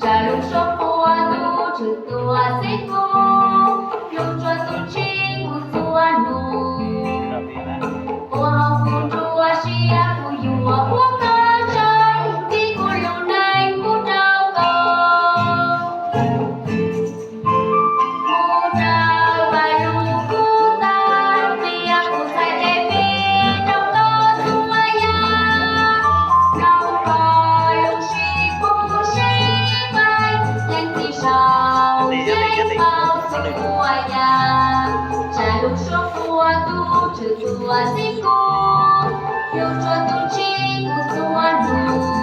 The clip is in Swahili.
Jalur sopua tu jutua siku, lucu tu ciku suanu. Wahau kudua sia kuyua wakacai, di kulunai kudau kau. Kudau baru kutai, biar ku saja bidau kau semuanya. Kau kalau siku sibai, yang tisau yang kau semuanya. Jalur sopua tu jutua siku, lucu tu ciku suanu.